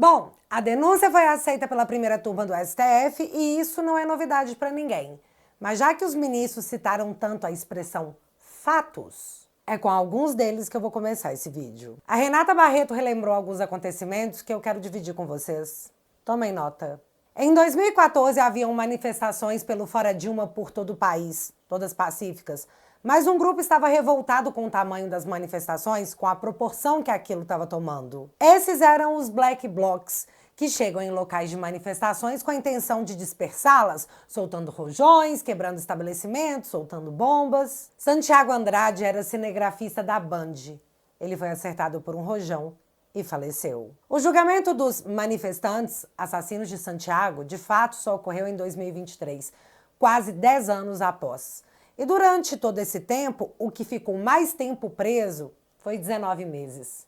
Bom, a denúncia foi aceita pela primeira turma do STF e isso não é novidade para ninguém. Mas já que os ministros citaram tanto a expressão fatos, é com alguns deles que eu vou começar esse vídeo. A Renata Barreto relembrou alguns acontecimentos que eu quero dividir com vocês. Tomem nota. Em 2014 haviam manifestações pelo Fora Dilma por todo o país, todas pacíficas. Mas um grupo estava revoltado com o tamanho das manifestações, com a proporção que aquilo estava tomando. Esses eram os Black Blocs, que chegam em locais de manifestações com a intenção de dispersá-las, soltando rojões, quebrando estabelecimentos, soltando bombas. Santiago Andrade era cinegrafista da Band. Ele foi acertado por um rojão e faleceu. O julgamento dos manifestantes, assassinos de Santiago, de fato só ocorreu em 2023, quase 10 anos após. E durante todo esse tempo, o que ficou mais tempo preso foi 19 meses.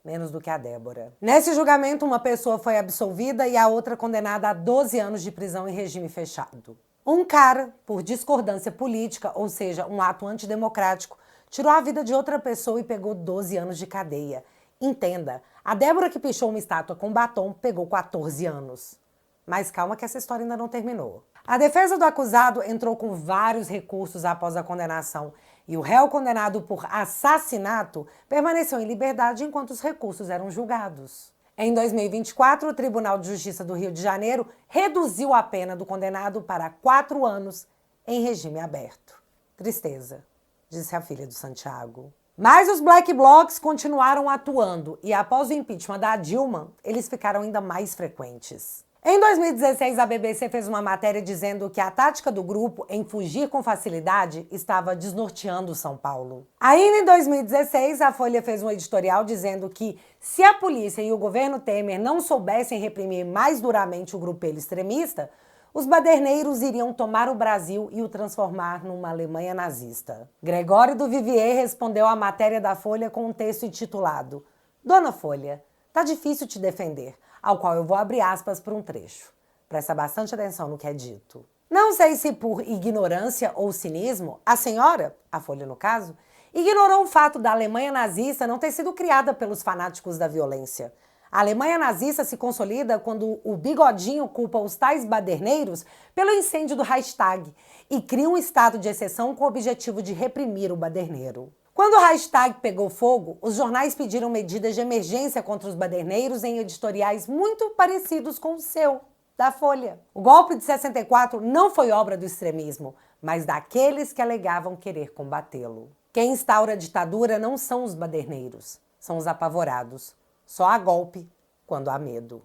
Menos do que a Débora. Nesse julgamento, uma pessoa foi absolvida e a outra condenada a 12 anos de prisão em regime fechado. Um cara, por discordância política, ou seja, um ato antidemocrático, tirou a vida de outra pessoa e pegou 12 anos de cadeia. Entenda, a Débora que pichou uma estátua com batom pegou 14 anos. Mas calma que essa história ainda não terminou. A defesa do acusado entrou com vários recursos após a condenação e o réu condenado por assassinato permaneceu em liberdade enquanto os recursos eram julgados. Em 2024, o Tribunal de Justiça do Rio de Janeiro reduziu a pena do condenado para 4 anos em regime aberto. Tristeza, disse a filha do Santiago. Mas os Black Blocs continuaram atuando e após o impeachment da Dilma, eles ficaram ainda mais frequentes. Em 2016, a BBC fez uma matéria dizendo que a tática do grupo em fugir com facilidade estava desnorteando São Paulo. Ainda em 2016, a Folha fez um editorial dizendo que se a polícia e o governo Temer não soubessem reprimir mais duramente o grupelho extremista, os baderneiros iriam tomar o Brasil e o transformar numa Alemanha nazista. Gregório do Vivier respondeu à matéria da Folha com um texto intitulado "Dona Folha, tá difícil te defender", ao qual eu vou abrir aspas para um trecho. Presta bastante atenção no que é dito. Não sei se por ignorância ou cinismo, a senhora, a Folha no caso, ignorou o fato da Alemanha nazista não ter sido criada pelos fanáticos da violência. A Alemanha nazista se consolida quando o Bigodinho culpa os tais baderneiros pelo incêndio do Reichstag e cria um estado de exceção com o objetivo de reprimir o baderneiro. Quando o Reichstag pegou fogo, os jornais pediram medidas de emergência contra os baderneiros em editoriais muito parecidos com o seu, da Folha. O golpe de 64 não foi obra do extremismo, mas daqueles que alegavam querer combatê-lo. Quem instaura a ditadura não são os baderneiros, são os apavorados. Só há golpe quando há medo.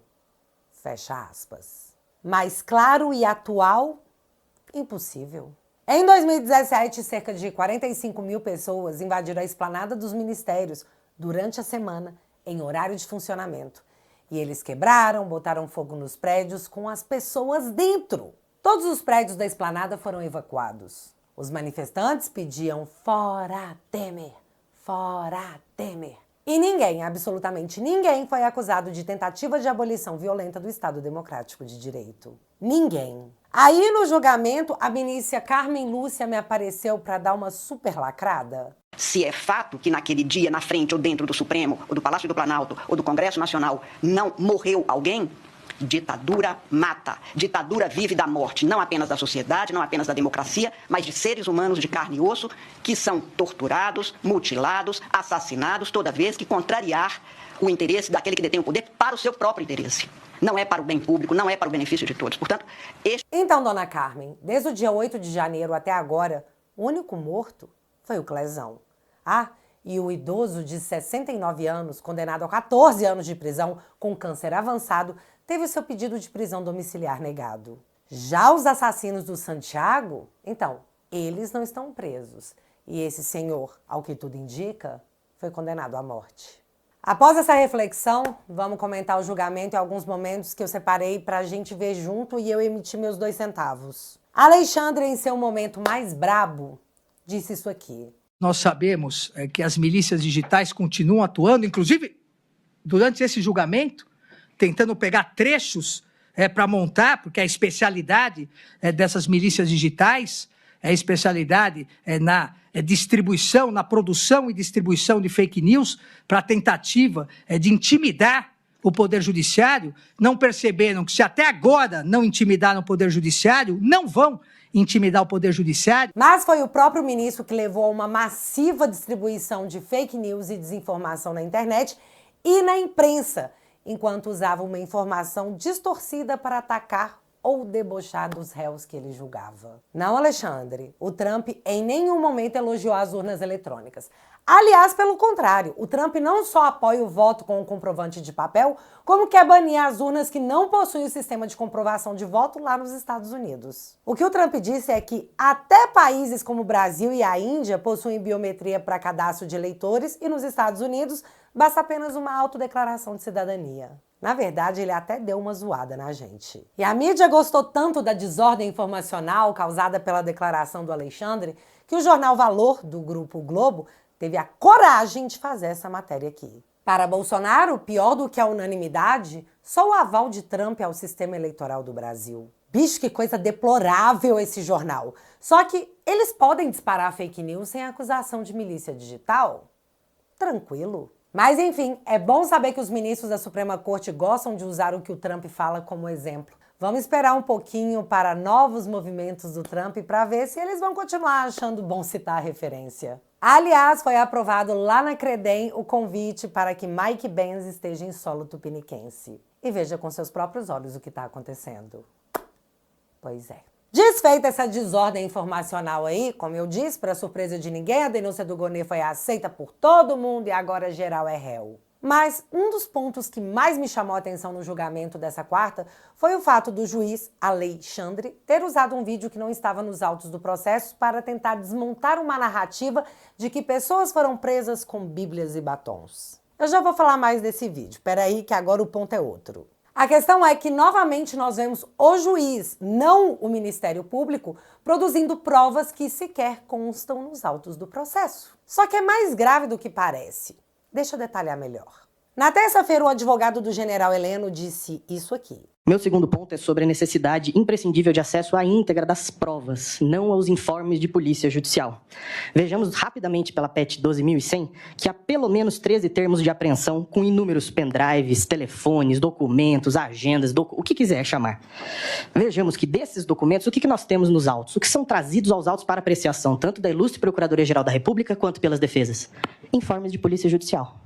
Fecha aspas. Mais claro e atual? Impossível. Em 2017, cerca de 45 mil pessoas invadiram a esplanada dos ministérios durante a semana, em horário de funcionamento. E eles quebraram, botaram fogo nos prédios com as pessoas dentro. Todos os prédios da esplanada foram evacuados. Os manifestantes pediam "Fora Temer! Fora Temer!". E ninguém, absolutamente ninguém, foi acusado de tentativa de abolição violenta do Estado Democrático de Direito. Ninguém. Aí, no julgamento, a ministra Carmen Lúcia me apareceu para dar uma super lacrada. Se é fato que naquele dia, na frente ou dentro do Supremo, ou do Palácio do Planalto, ou do Congresso Nacional, não morreu alguém, ditadura mata. Ditadura vive da morte, não apenas da sociedade, não apenas da democracia, mas de seres humanos de carne e osso que são torturados, mutilados, assassinados toda vez que contrariar o interesse daquele que detém o poder para o seu próprio interesse. Não é para o bem público, não é para o benefício de todos. Portanto, Então, dona Carmen, desde o dia 8 de janeiro até agora, o único morto foi o Clezão. Ah, e o idoso de 69 anos, condenado a 14 anos de prisão com câncer avançado, teve o seu pedido de prisão domiciliar negado. Já os assassinos do Santiago, então, eles não estão presos. E esse senhor, ao que tudo indica, foi condenado à morte. Após essa reflexão, vamos comentar o julgamento e alguns momentos que eu separei para a gente ver junto e eu emitir meus 2 centavos. Alexandre, em seu momento mais brabo, disse isso aqui. Nós sabemos que as milícias digitais continuam atuando, inclusive durante esse julgamento, tentando pegar trechos para montar, porque a especialidade dessas milícias digitais, a especialidade na distribuição, na produção e distribuição de fake news para a tentativa de intimidar o Poder Judiciário, não perceberam que se até agora não intimidaram o Poder Judiciário, não vão intimidar o Poder Judiciário. Mas foi o próprio ministro que levou a uma massiva distribuição de fake news e desinformação na internet e na imprensa, enquanto usava uma informação distorcida para atacar ou debochar dos réus que ele julgava. Não, Alexandre, o Trump em nenhum momento elogiou as urnas eletrônicas. Aliás, pelo contrário, o Trump não só apoia o voto com o comprovante de papel, como quer banir as urnas que não possuem o sistema de comprovação de voto lá nos Estados Unidos. O que o Trump disse é que até países como o Brasil e a Índia possuem biometria para cadastro de eleitores e nos Estados Unidos basta apenas uma autodeclaração de cidadania. Na verdade, ele até deu uma zoada na gente. E a mídia gostou tanto da desordem informacional causada pela declaração do Alexandre que o jornal Valor, do Grupo Globo, teve a coragem de fazer essa matéria aqui. Para Bolsonaro, pior do que a unanimidade, só o aval de Trump ao sistema eleitoral do Brasil. Bicho, que coisa deplorável esse jornal. Só que eles podem disparar fake news sem acusação de milícia digital? Tranquilo. Mas enfim, é bom saber que os ministros da Suprema Corte gostam de usar o que o Trump fala como exemplo. Vamos esperar um pouquinho para novos movimentos do Trump para ver se eles vão continuar achando bom citar a referência. Aliás, foi aprovado lá na Credem o convite para que Mike Pence esteja em solo tupiniquense. E veja com seus próprios olhos o que está acontecendo. Pois é. Desfeita essa desordem informacional aí, como eu disse, para surpresa de ninguém, a denúncia do Gonê foi aceita por todo mundo e agora geral é réu. Mas um dos pontos que mais me chamou a atenção no julgamento dessa quarta foi o fato do juiz Alexandre ter usado um vídeo que não estava nos autos do processo para tentar desmontar uma narrativa de que pessoas foram presas com bíblias e batons. Eu já vou falar mais desse vídeo, peraí que agora o ponto é outro. A questão é que, novamente, nós vemos o juiz, não o Ministério Público, produzindo provas que sequer constam nos autos do processo. Só que é mais grave do que parece. Deixa eu detalhar melhor. Na terça-feira, o advogado do general Heleno disse isso aqui. Meu segundo ponto é sobre a necessidade imprescindível de acesso à íntegra das provas, não aos informes de polícia judicial. Vejamos rapidamente pela PET 12.100 que há pelo menos 13 termos de apreensão com inúmeros pendrives, telefones, documentos, agendas, o que quiser chamar. Vejamos que desses documentos, o que nós temos nos autos? O que são trazidos aos autos para apreciação, tanto da Ilustre Procuradoria-Geral da República quanto pelas defesas? Informes de polícia judicial.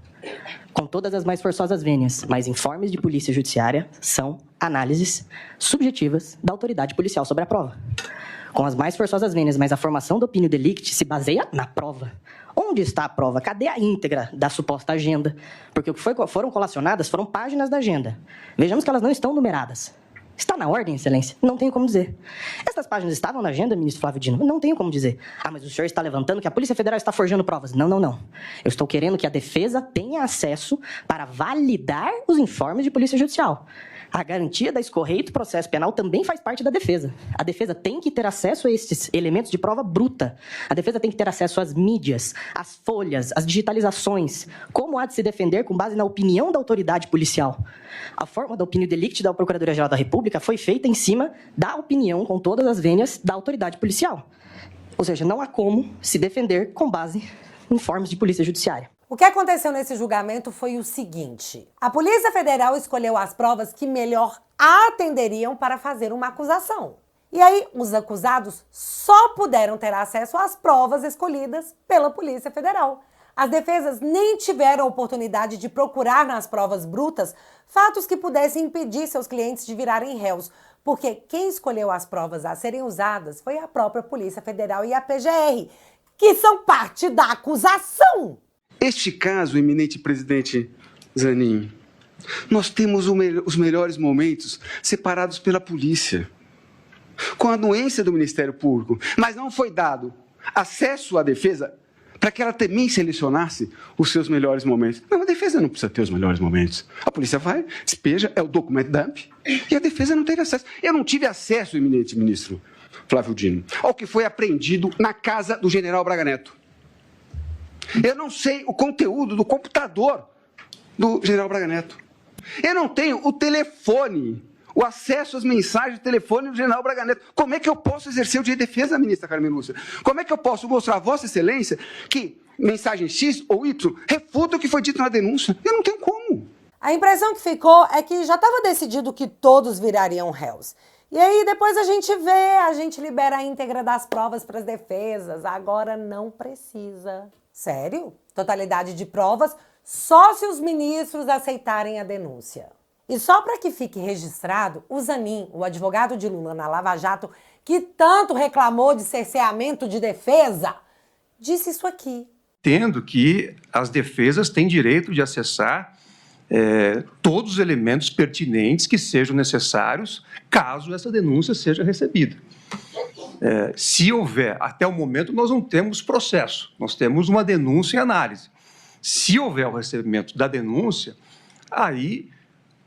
Com todas as mais forçosas vênias, mas informes de polícia judiciária são análises subjetivas da autoridade policial sobre a prova. Com as mais forçosas vênias, mas a formação do opinião delicti se baseia na prova. Onde está a prova? Cadê a íntegra da suposta agenda? Porque o que foram colacionadas foram páginas da agenda. Vejamos que elas não estão numeradas. Está na ordem, excelência? Não tenho como dizer. Estas páginas estavam na agenda, ministro Flávio Dino? Não tenho como dizer. Ah, mas o senhor está levantando que a Polícia Federal está forjando provas. Não. Eu estou querendo que a defesa tenha acesso para validar os informes de polícia judicial. A garantia da escorreito do processo penal também faz parte da defesa. A defesa tem que ter acesso a esses elementos de prova bruta. A defesa tem que ter acesso às mídias, às folhas, às digitalizações. Como há de se defender com base na opinião da autoridade policial? A forma da opinião delicti da Procuradoria-Geral da República foi feita em cima da opinião, com todas as vênias, da autoridade policial. Ou seja, não há como se defender com base em informes de polícia judiciária. O que aconteceu nesse julgamento foi o seguinte: a Polícia Federal escolheu as provas que melhor atenderiam para fazer uma acusação. E aí, os acusados só puderam ter acesso às provas escolhidas pela Polícia Federal. As defesas nem tiveram a oportunidade de procurar nas provas brutas fatos que pudessem impedir seus clientes de virarem réus, porque quem escolheu as provas a serem usadas foi a própria Polícia Federal e a PGR, que são parte da acusação. Este caso, eminente presidente Zanin, nós temos os melhores momentos separados pela polícia, com a anuência do Ministério Público, mas não foi dado acesso à defesa para que ela também selecionasse os seus melhores momentos. Não, a defesa não precisa ter os melhores momentos. A polícia vai, despeja, é o documento dump, e a defesa não teve acesso. Eu não tive acesso, eminente ministro Flávio Dino, ao que foi apreendido na casa do general Braga Neto. Eu não sei o conteúdo do computador do general Braga Neto. Eu não tenho o telefone, o acesso às mensagens de telefone do general Braga Neto. Como é que eu posso exercer o direito de defesa, ministra Carmen Lúcia? Como é que eu posso mostrar a Vossa Excelência que mensagem X ou Y refuta o que foi dito na denúncia? Eu não tenho como. A impressão que ficou é que já estava decidido que todos virariam réus. E aí depois a gente libera a íntegra das provas para as defesas. Agora não precisa. Sério? Totalidade de provas só se os ministros aceitarem a denúncia. E só para que fique registrado, o Zanin, o advogado de Lula na Lava Jato, que tanto reclamou de cerceamento de defesa, disse isso aqui. Tendo que as defesas têm direito de acessar todos os elementos pertinentes que sejam necessários caso essa denúncia seja recebida. Se houver, até o momento nós não temos processo, nós temos uma denúncia em análise. Se houver o recebimento da denúncia, aí,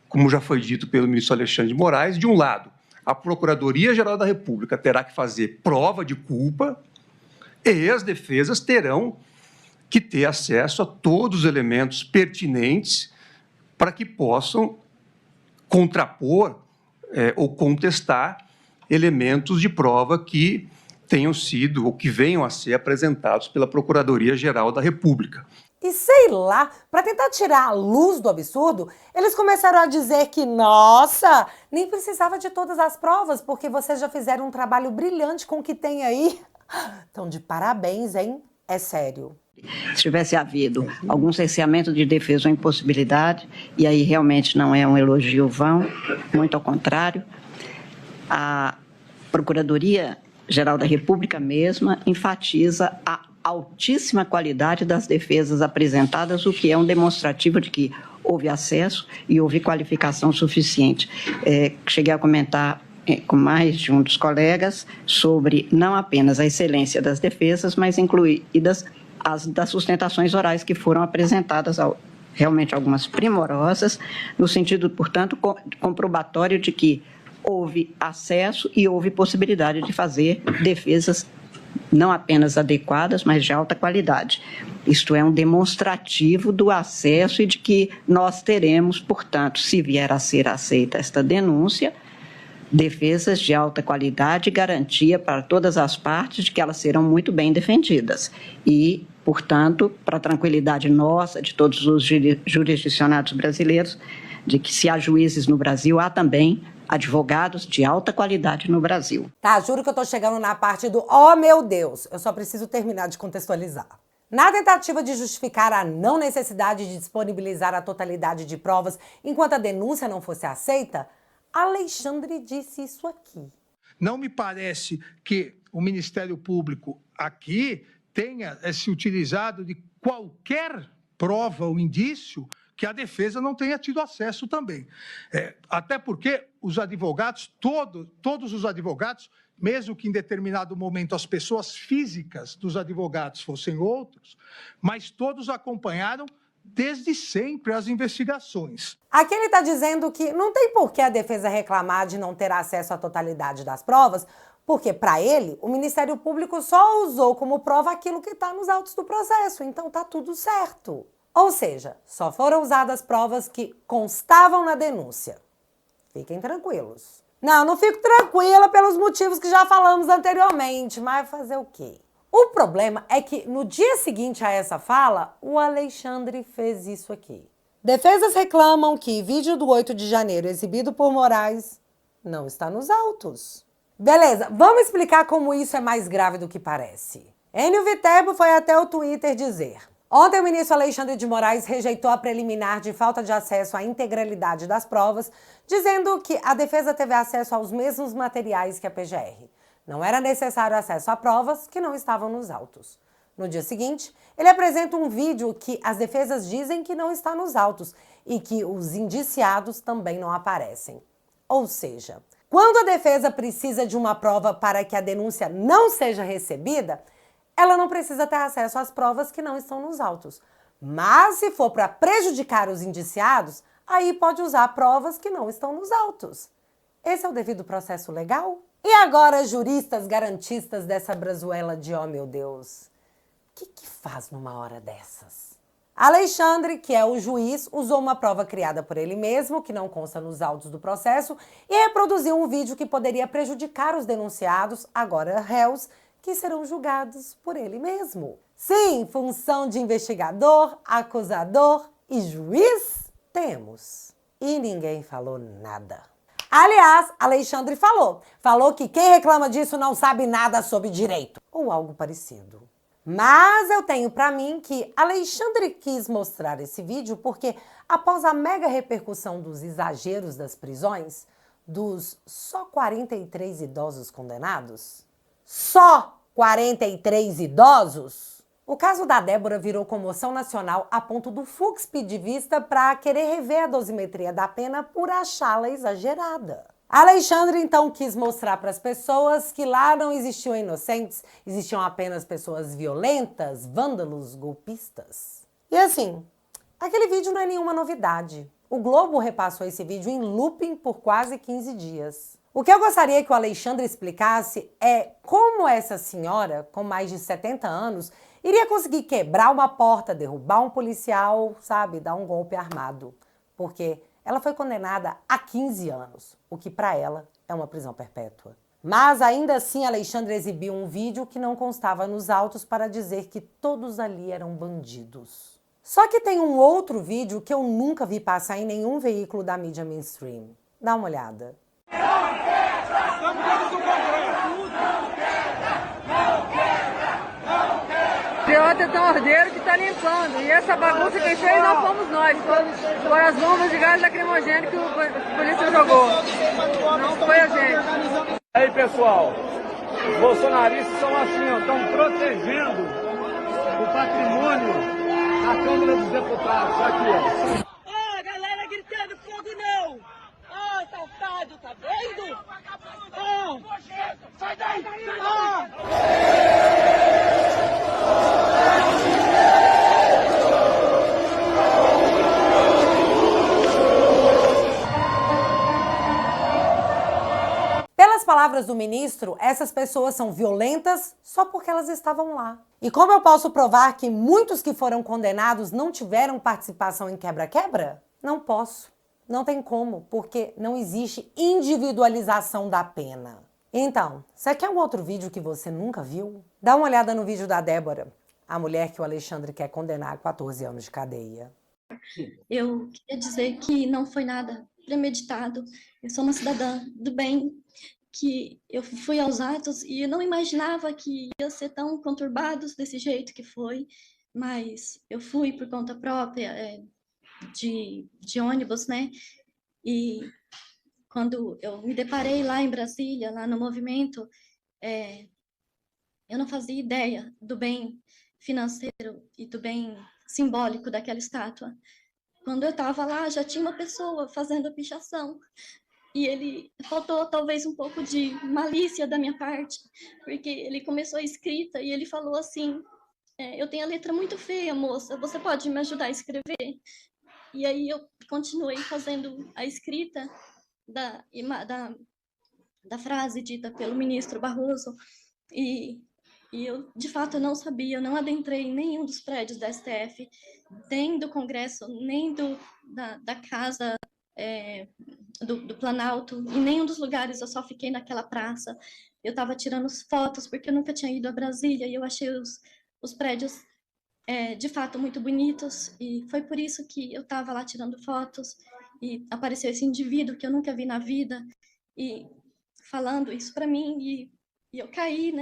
como já foi dito pelo ministro Alexandre de Moraes, de um lado, a Procuradoria-Geral da República terá que fazer prova de culpa e as defesas terão que ter acesso a todos os elementos pertinentes para que possam contrapor ou contestar elementos de prova que tenham sido ou que venham a ser apresentados pela Procuradoria-Geral da República. E sei lá, para tentar tirar a luz do absurdo, eles começaram a dizer que, nossa, nem precisava de todas as provas, porque vocês já fizeram um trabalho brilhante com o que tem aí. Então, de parabéns, hein? É sério. Se tivesse havido algum cerceamento de defesa ou impossibilidade, e aí realmente não é um elogio vão, muito ao contrário, a Procuradoria-Geral da República mesma enfatiza a altíssima qualidade das defesas apresentadas, o que é um demonstrativo de que houve acesso e houve qualificação suficiente. Cheguei a comentar com mais de um dos colegas sobre não apenas a excelência das defesas, mas incluídas as das sustentações orais que foram apresentadas, realmente algumas primorosas, no sentido, portanto, comprobatório de que houve acesso e houve possibilidade de fazer defesas não apenas adequadas, mas de alta qualidade. Isto é um demonstrativo do acesso e de que nós teremos, portanto, se vier a ser aceita esta denúncia, defesas de alta qualidade e garantia para todas as partes de que elas serão muito bem defendidas. E, portanto, para a tranquilidade nossa, de todos os jurisdicionados brasileiros, de que se há juízes no Brasil, há também advogados de alta qualidade no Brasil. Tá, juro que eu tô chegando na parte do oh meu Deus, eu só preciso terminar de contextualizar. Na tentativa de justificar a não necessidade de disponibilizar a totalidade de provas enquanto a denúncia não fosse aceita, Alexandre disse isso aqui. Não me parece que o Ministério Público aqui tenha se utilizado de qualquer prova ou indício que a defesa não tenha tido acesso também. Até porque os advogados, todos os advogados, mesmo que em determinado momento as pessoas físicas dos advogados fossem outros, mas todos acompanharam desde sempre as investigações. Aqui ele está dizendo que não tem por que a defesa reclamar de não ter acesso à totalidade das provas, porque, para ele, o Ministério Público só usou como prova aquilo que está nos autos do processo, então tá tudo certo. Ou seja, só foram usadas provas que constavam na denúncia. Fiquem tranquilos. Não fico tranquila pelos motivos que já falamos anteriormente, mas fazer o quê? O problema é que no dia seguinte a essa fala, o Alexandre fez isso aqui. Defesas reclamam que vídeo do 8 de janeiro exibido por Moraes não está nos autos. Beleza, vamos explicar como isso é mais grave do que parece. Enio Viterbo foi até o Twitter dizer: ontem o ministro Alexandre de Moraes rejeitou a preliminar de falta de acesso à integralidade das provas, dizendo que a defesa teve acesso aos mesmos materiais que a PGR. Não era necessário acesso a provas que não estavam nos autos. No dia seguinte, ele apresenta um vídeo que as defesas dizem que não está nos autos e que os indiciados também não aparecem. Ou seja, quando a defesa precisa de uma prova para que a denúncia não seja recebida, ela não precisa ter acesso às provas que não estão nos autos. Mas se for para prejudicar os indiciados, aí pode usar provas que não estão nos autos. Esse é o devido processo legal? E agora, juristas garantistas dessa brazuela de oh meu Deus, o que faz numa hora dessas? Alexandre, que é o juiz, usou uma prova criada por ele mesmo, que não consta nos autos do processo, e reproduziu um vídeo que poderia prejudicar os denunciados, agora réus, que serão julgados por ele mesmo. Sim, função de investigador, acusador e juiz. Temos. E ninguém falou nada. Aliás, Alexandre falou que quem reclama disso não sabe nada sobre direito, ou algo parecido. Mas eu tenho pra mim que Alexandre quis mostrar esse vídeo porque, após a mega repercussão dos exageros das prisões, dos só 43 idosos condenados, só 43 idosos, o caso da Débora virou comoção nacional a ponto do Fux pedir vista para querer rever a dosimetria da pena por achá-la exagerada. Alexandre então quis mostrar para as pessoas que lá não existiam inocentes, existiam apenas pessoas violentas, vândalos, golpistas. E assim, aquele vídeo não é nenhuma novidade. O Globo repassou esse vídeo em looping por quase 15 dias. O que eu gostaria que o Alexandre explicasse é como essa senhora, com mais de 70 anos, iria conseguir quebrar uma porta, derrubar um policial, sabe, dar um golpe armado. Porque ela foi condenada a 15 anos, o que para ela é uma prisão perpétua. Mas ainda assim Alexandre exibiu um vídeo que não constava nos autos para dizer que todos ali eram bandidos. Só que tem um outro vídeo que eu nunca vi passar em nenhum veículo da mídia mainstream. Dá uma olhada. Idiota é tão ordeiro que tá limpando. E essa bagunça quem fez não fomos nós. Foram as bombas de gás lacrimogêneo que a polícia jogou. Não foi a gente. Aí, pessoal, os bolsonaristas são assim, ó, estão protegendo o patrimônio da Câmara dos Deputados. Aqui, ó. Ó, a galera gritando fogo não! Ó, safado, tá vendo? Ó! Sai daí! Pelas palavras do ministro, essas pessoas são violentas só porque elas estavam lá. E como eu posso provar que muitos que foram condenados não tiveram participação em quebra-quebra? Não posso. Não tem como, porque não existe individualização da pena. Então, você quer um outro vídeo que você nunca viu? Dá uma olhada no vídeo da Débora, a mulher que o Alexandre quer condenar a 14 anos de cadeia. Eu queria dizer que não foi nada premeditado. Eu sou uma cidadã do bem, que eu fui aos atos e eu não imaginava que ia ser tão conturbados desse jeito que foi, mas eu fui por conta própria, de ônibus, né? E quando eu me deparei lá em Brasília, lá no movimento, eu não fazia ideia do bem financeiro e do bem simbólico daquela estátua. Quando eu estava lá, já tinha uma pessoa fazendo a pichação. E ele faltou talvez um pouco de malícia da minha parte, porque ele começou a escrita e ele falou assim, eu tenho a letra muito feia, moça, você pode me ajudar a escrever? E aí eu continuei fazendo a escrita da frase dita pelo ministro Barroso, e eu, de fato, eu não sabia, eu não adentrei em nenhum dos prédios da STF, nem do Congresso, nem da Casa do Planalto, em nenhum dos lugares, eu só fiquei naquela praça. Eu estava tirando fotos, porque eu nunca tinha ido a Brasília, e eu achei os prédios, de fato, muito bonitos, e foi por isso que eu estava lá tirando fotos, e apareceu esse indivíduo que eu nunca vi na vida, e falando isso para mim, e eu caí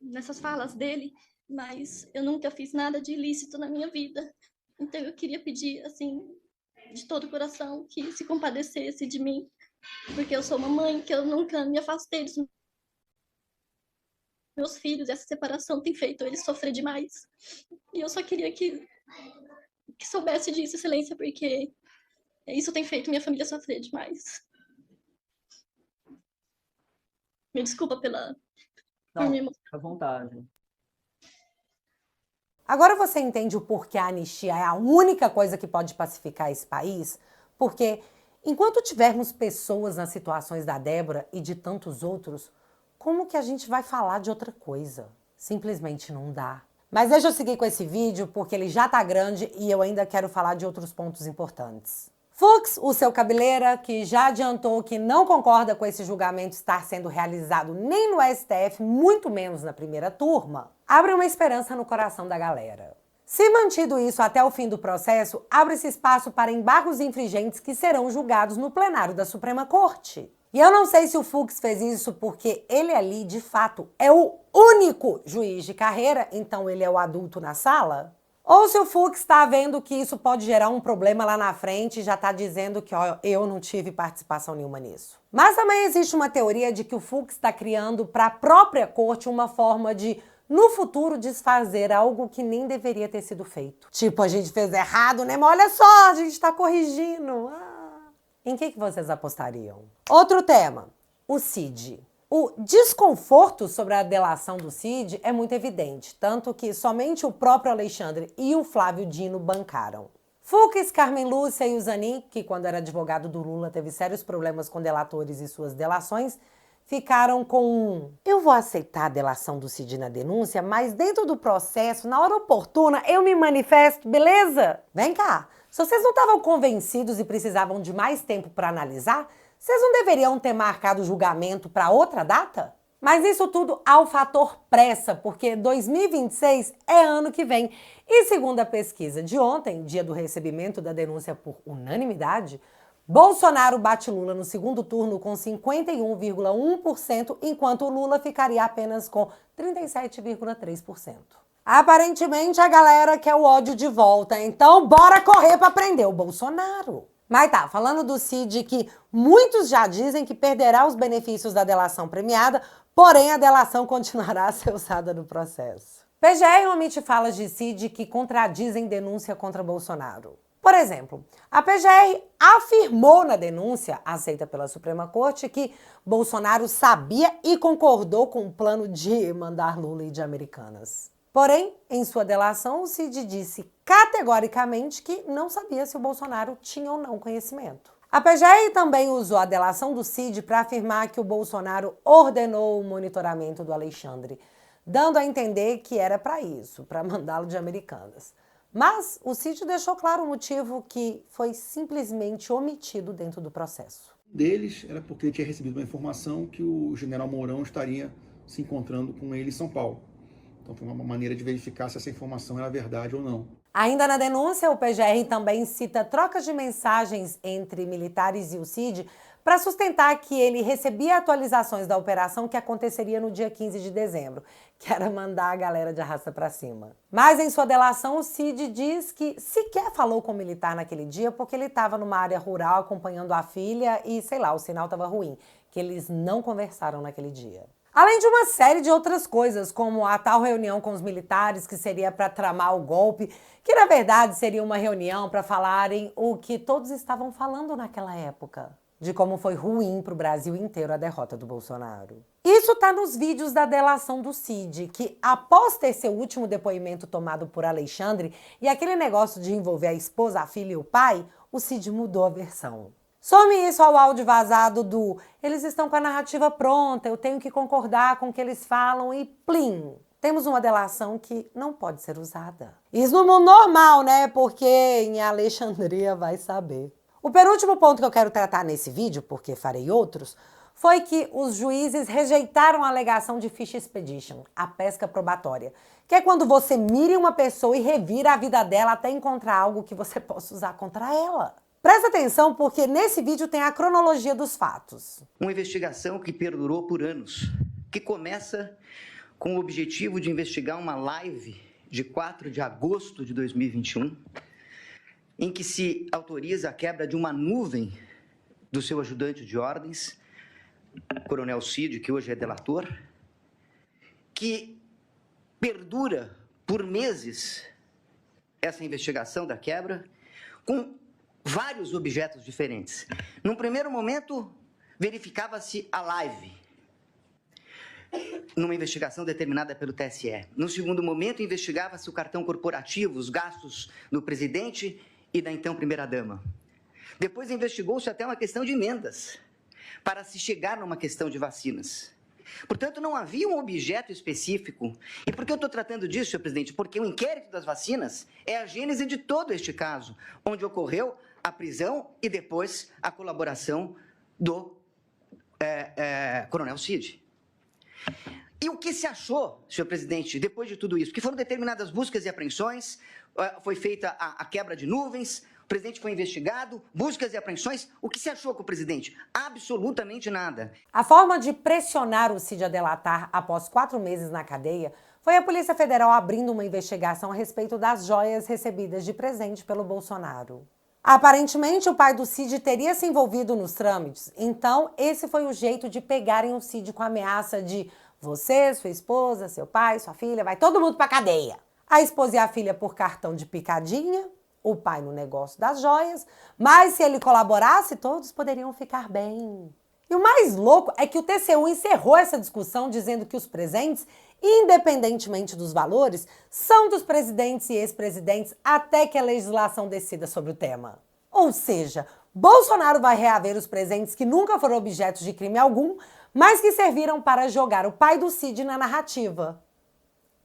nessas falas dele, mas eu nunca fiz nada de ilícito na minha vida. Então eu queria pedir, assim, de todo o coração, que se compadecesse de mim, porque eu sou uma mãe, que eu nunca me afastei dos meus filhos, essa separação tem feito eles sofrer demais. E eu só queria que soubesse disso, Excelência, porque isso tem feito minha família sofrer demais. Me desculpa por me emocionar. À vontade. Agora você entende o porquê a anistia é a única coisa que pode pacificar esse país? Porque enquanto tivermos pessoas nas situações da Débora e de tantos outros, como que a gente vai falar de outra coisa? Simplesmente não dá. Mas deixa eu seguir com esse vídeo, porque ele já tá grande e eu ainda quero falar de outros pontos importantes. Fux, o seu cabeleira, que já adiantou que não concorda com esse julgamento estar sendo realizado nem no STF, muito menos na primeira turma, abre uma esperança no coração da galera. Se mantido isso até o fim do processo, abre-se espaço para embargos infringentes que serão julgados no plenário da Suprema Corte. E eu não sei se o Fux fez isso porque ele ali, de fato, é o único juiz de carreira, então ele é o adulto na sala. Ou se o Fux está vendo que isso pode gerar um problema lá na frente e já está dizendo que ó, eu não tive participação nenhuma nisso. Mas também existe uma teoria de que o Fux está criando para a própria corte uma forma de, no futuro, desfazer algo que nem deveria ter sido feito. Tipo, a gente fez errado, né? Mas olha só, a gente está corrigindo. Em que vocês apostariam? Outro tema, o Cid. O desconforto sobre a delação do Cid é muito evidente, tanto que somente o próprio Alexandre e o Flávio Dino bancaram. Fux, Carmen Lúcia e o Zanin, que quando era advogado do Lula teve sérios problemas com delatores e suas delações, ficaram com eu vou aceitar a delação do Cid na denúncia, mas dentro do processo, na hora oportuna, eu me manifesto, beleza? Vem cá, se vocês não estavam convencidos e precisavam de mais tempo para analisar, vocês não deveriam ter marcado o julgamento para outra data? Mas isso tudo ao fator pressa, porque 2026 é ano que vem. E segundo a pesquisa de ontem, dia do recebimento da denúncia por unanimidade, Bolsonaro bate Lula no segundo turno com 51,1%, enquanto o Lula ficaria apenas com 37,3%. Aparentemente a galera quer o ódio de volta, então bora correr para prender o Bolsonaro. Mas tá, falando do Cid, que muitos já dizem que perderá os benefícios da delação premiada, porém a delação continuará a ser usada no processo. PGR omite falas de Cid que contradizem denúncia contra Bolsonaro. Por exemplo, a PGR afirmou na denúncia, aceita pela Suprema Corte, que Bolsonaro sabia e concordou com o plano de mandar Lula ir de Americanas. Porém, em sua delação, o Cid disse categoricamente que não sabia se o Bolsonaro tinha ou não conhecimento. A PGR também usou a delação do Cid para afirmar que o Bolsonaro ordenou o monitoramento do Alexandre, dando a entender que era para isso, para mandá-lo de Americanas. Mas o Cid deixou claro o motivo que foi simplesmente omitido dentro do processo. Um deles era porque ele tinha recebido uma informação que o general Mourão estaria se encontrando com ele em São Paulo. Então foi uma maneira de verificar se essa informação era verdade ou não. Ainda na denúncia, o PGR também cita trocas de mensagens entre militares e o Cid para sustentar que ele recebia atualizações da operação que aconteceria no dia 15 de dezembro, que era mandar a galera de arrasta para cima. Mas em sua delação, o Cid diz que sequer falou com o militar naquele dia porque ele estava numa área rural acompanhando a filha e, sei lá, o sinal estava ruim, que eles não conversaram naquele dia. Além de uma série de outras coisas, como a tal reunião com os militares, que seria para tramar o golpe, que na verdade seria uma reunião para falarem o que todos estavam falando naquela época, de como foi ruim para o Brasil inteiro a derrota do Bolsonaro. Isso tá nos vídeos da delação do Cid, que após ter seu último depoimento tomado por Alexandre e aquele negócio de envolver a esposa, a filha e o pai, o Cid mudou a versão. Some isso ao áudio vazado do eles estão com a narrativa pronta, eu tenho que concordar com o que eles falam e plim! Temos uma delação que não pode ser usada. Isso no mundo normal, né? Porque em Alexandria vai saber. O penúltimo ponto que eu quero tratar nesse vídeo, porque farei outros, foi que os juízes rejeitaram a alegação de fish expedition, a pesca probatória, que é quando você mira uma pessoa e revira a vida dela até encontrar algo que você possa usar contra ela. Presta atenção porque nesse vídeo tem a cronologia dos fatos. Uma investigação que perdurou por anos, que começa com o objetivo de investigar uma live de 4 de agosto de 2021, em que se autoriza a quebra de uma nuvem do seu ajudante de ordens, Coronel Cid, que hoje é delator, que perdura por meses essa investigação da quebra, com vários objetos diferentes. Num primeiro momento, verificava-se a live, numa investigação determinada pelo TSE. No segundo momento, investigava-se o cartão corporativo, os gastos do presidente e da então primeira-dama. Depois investigou-se até uma questão de emendas, para se chegar numa questão de vacinas. Portanto, não havia um objeto específico. E por que eu estou tratando disso, senhor presidente? Porque o inquérito das vacinas é a gênese de todo este caso, onde ocorreu a prisão e depois a colaboração do Coronel Cid. E o que se achou, senhor presidente, depois de tudo isso? Que foram determinadas buscas e apreensões, foi feita a quebra de nuvens, o presidente foi investigado, buscas e apreensões. O que se achou com o presidente? Absolutamente nada. A forma de pressionar o Cid a delatar após 4 meses na cadeia foi a Polícia Federal abrindo uma investigação a respeito das joias recebidas de presente pelo Bolsonaro. Aparentemente, o pai do Cid teria se envolvido nos trâmites, então esse foi o jeito de pegarem o Cid com a ameaça de você, sua esposa, seu pai, sua filha, vai todo mundo pra cadeia. A esposa e a filha por cartão de picadinha, o pai no negócio das joias, mas se ele colaborasse, todos poderiam ficar bem. E o mais louco é que o TCU encerrou essa discussão dizendo que os presentes, independentemente dos valores, são dos presidentes e ex-presidentes até que a legislação decida sobre o tema. Ou seja, Bolsonaro vai reaver os presentes que nunca foram objetos de crime algum, mas que serviram para jogar o pai do Cid na narrativa.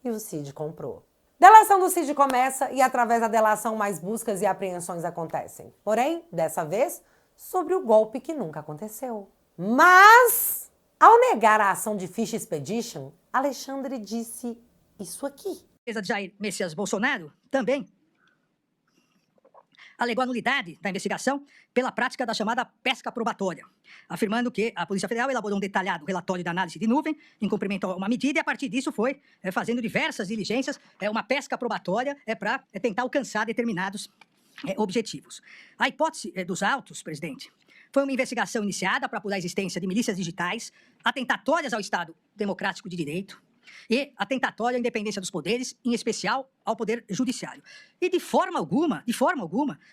E o Cid comprou. Delação do Cid começa e através da delação mais buscas e apreensões acontecem. Porém, dessa vez, sobre o golpe que nunca aconteceu. Mas, ao negar a ação de Fish Expedition, Alexandre disse isso aqui. A defesa de Jair Messias Bolsonaro também alegou a nulidade da investigação pela prática da chamada pesca probatória, afirmando que a Polícia Federal elaborou um detalhado relatório de análise de nuvem em cumprimento a uma medida e a partir disso foi fazendo diversas diligências, uma pesca probatória para tentar alcançar determinados objetivos. A hipótese dos autos, presidente, foi uma investigação iniciada para apurar a existência de milícias digitais atentatórias ao Estado Democrático de Direito e atentatória à independência dos poderes, em especial ao Poder Judiciário. E de forma alguma,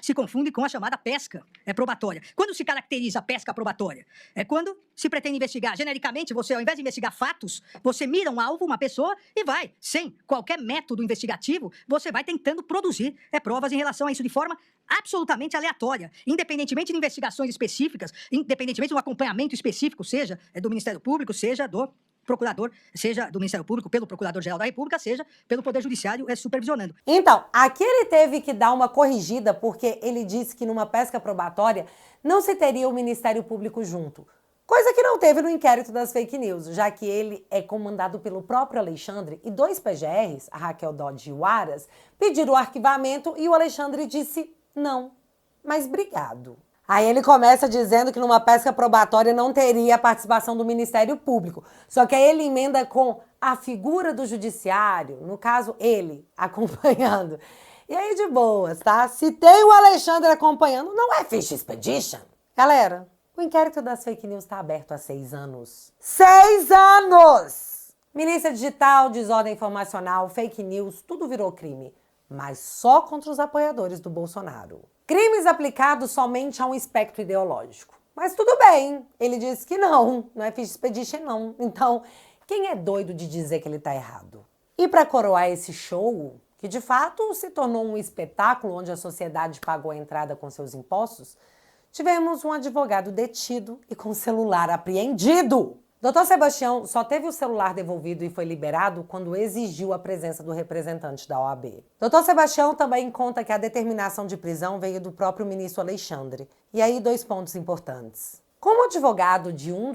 se confunde com a chamada pesca probatória. Quando se caracteriza a pesca probatória? É quando se pretende investigar genericamente, você, ao invés de investigar fatos, você mira um alvo, uma pessoa, e vai, sem qualquer método investigativo, você vai tentando produzir provas em relação a isso de forma absolutamente aleatória, independentemente de investigações específicas, independentemente do acompanhamento específico, seja do Ministério Público, seja do procurador, seja do Ministério Público, pelo Procurador-Geral da República, seja pelo Poder Judiciário supervisionando. Então, aqui ele teve que dar uma corrigida porque ele disse que numa pesca probatória não se teria o Ministério Público junto. Coisa que não teve no inquérito das fake news, já que ele é comandado pelo próprio Alexandre e 2 PGRs, a Raquel Dodge e o Aras, pediram o arquivamento e o Alexandre disse não, mas obrigado. Aí ele começa dizendo que numa pesca probatória não teria a participação do Ministério Público. Só que aí ele emenda com a figura do judiciário, no caso ele, acompanhando. E aí de boas, tá? Se tem o Alexandre acompanhando, não é Fish Expedition. Galera, o inquérito das fake news está aberto há 6 anos. 6 anos! Milícia digital, desordem informacional, fake news, tudo virou crime. Mas só contra os apoiadores do Bolsonaro. Crimes aplicados somente a um espectro ideológico. Mas tudo bem, ele disse que não é Fish Expedition não. Então, quem é doido de dizer que ele tá errado? E para coroar esse show, que de fato se tornou um espetáculo onde a sociedade pagou a entrada com seus impostos, tivemos um advogado detido e com celular apreendido. Dr. Sebastião só teve o celular devolvido e foi liberado quando exigiu a presença do representante da OAB. Dr. Sebastião também conta que a determinação de prisão veio do próprio ministro Alexandre. E aí 2 pontos importantes. Como advogado de um